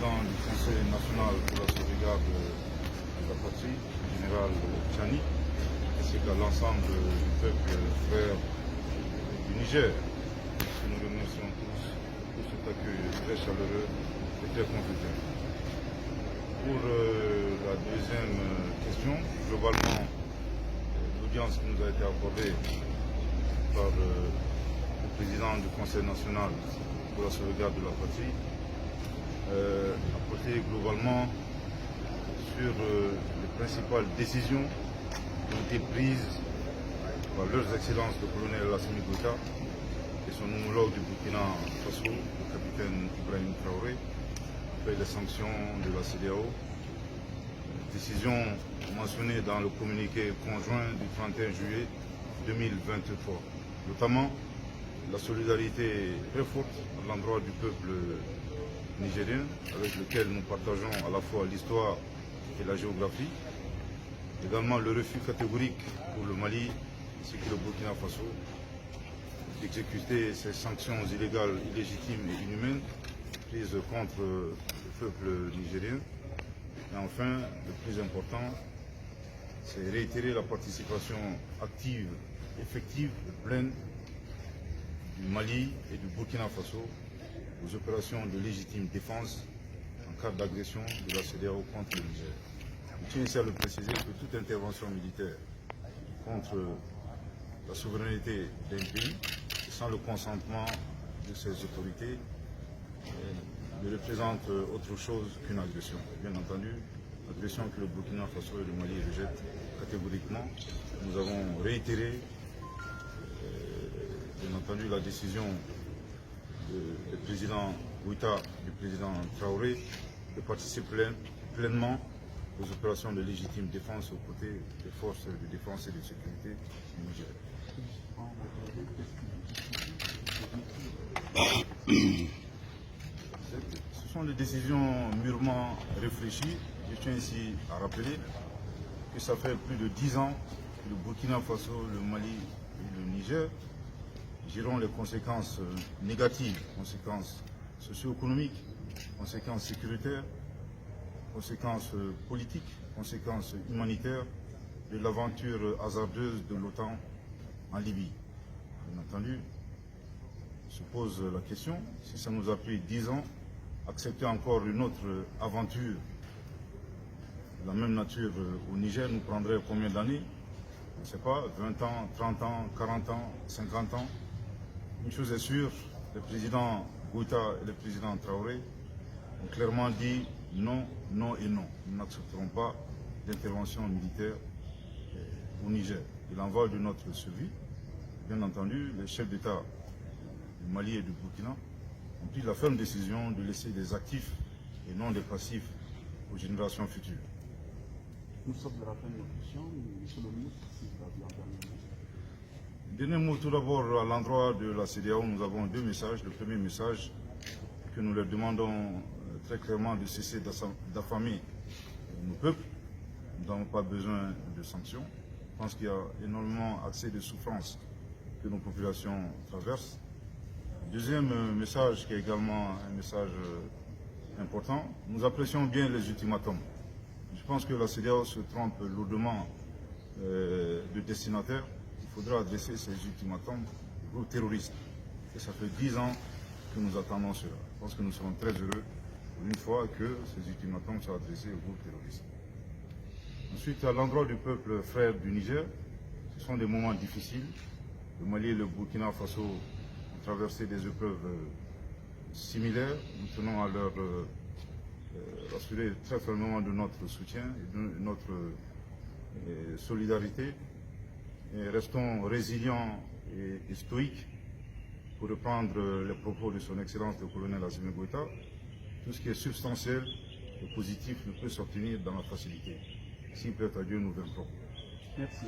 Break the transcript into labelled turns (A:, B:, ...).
A: président du Conseil national pour la sauvegarde de la patrie, le général Tchani, ainsi qu'à l'ensemble du peuple frère du Niger. Nous remercions tous pour cet accueil très chaleureux et très convivial. Pour la deuxième question, globalement, l'audience qui nous a été accordée par le président du Conseil national pour la sauvegarde de la patrie a porté globalement sur les principales décisions qui ont été prises par leurs excellences le colonel Assimi Goïta et son homologue du Burkina Faso, le capitaine Ibrahim Traoré, après les sanctions de la CEDEAO. Décision mentionnée dans le communiqué conjoint du 31 juillet 2023, notamment la solidarité très forte à l'endroit du peuple nigérien, avec lequel nous partageons à la fois l'histoire et la géographie. Également le refus catégorique pour le Mali ainsi que le Burkina Faso d'exécuter ces sanctions illégales, illégitimes et inhumaines prises contre le peuple nigérien. Et enfin, le plus important, c'est réitérer la participation active, effective et pleine du Mali et du Burkina Faso aux opérations de légitime défense en cas d'agression de la CEDEAO contre le Niger. Je tiens ici à le préciser que toute intervention militaire contre la souveraineté d'un pays, sans le consentement de ses autorités, ne représente autre chose qu'une agression. Bien entendu, agression que le Burkina Faso et le Mali rejettent catégoriquement. Nous avons réitéré, bien entendu, la décision du président Goïta, du président Traoré, de participer pleinement aux opérations de légitime défense aux côtés des forces de défense et de sécurité du Niger. Ce sont des décisions mûrement réfléchies. Je tiens ici à rappeler que ça fait plus de 10 ans que le Burkina Faso, le Mali et le Niger gérons les conséquences négatives, conséquences socio-économiques, conséquences sécuritaires, conséquences politiques, conséquences humanitaires de l'aventure hasardeuse de l'OTAN en Libye. Bien entendu, se pose la question, si ça nous a pris 10 ans, accepter encore une autre aventure de la même nature au Niger nous prendrait combien d'années? Je ne sais pas, 20 ans, 30 ans, 40 ans, 50 ans. Une chose est sûre, le président Goïta et le président Traoré ont clairement dit non, non et non. Nous n'accepterons pas d'intervention militaire au Niger. Il en va de notre survie. Bien entendu, les chefs d'État du Mali et du Burkina ont pris la ferme décision de laisser des actifs et non des passifs aux générations futures.
B: Nous sommes à la fin de notre question. Monsieur le ministre, si vous avez entendu.
A: Dernier mot tout d'abord à l'endroit de la CEDEAO, nous avons deux messages. Le premier message, que nous leur demandons très clairement de cesser d'affamer nos peuples. Nous n'avons pas besoin de sanctions. Je pense qu'il y a énormément assez de souffrances que nos populations traversent. Deuxième message, qui est également un message important, nous apprécions bien les ultimatums. Je pense que la CEDEAO se trompe lourdement de destinataire. Il faudra adresser ces ultimatums aux terroristes. Et ça fait 10 ans que nous attendons cela. Je pense que nous serons très heureux une fois que ces ultimatums soient adressés aux groupes terroristes. Ensuite, à l'endroit du peuple frère du Niger, ce sont des moments difficiles. Le Mali et le Burkina Faso ont traversé des épreuves similaires. Nous tenons à leur assurer très fermement de notre soutien et de notre solidarité. Et restons résilients et stoïques, pour reprendre les propos de son Excellence le colonel Assimi Goïta. Tout ce qui est substantiel et positif ne peut s'obtenir dans la facilité. S'il plaît à Dieu, nous vaincrons.
B: Merci.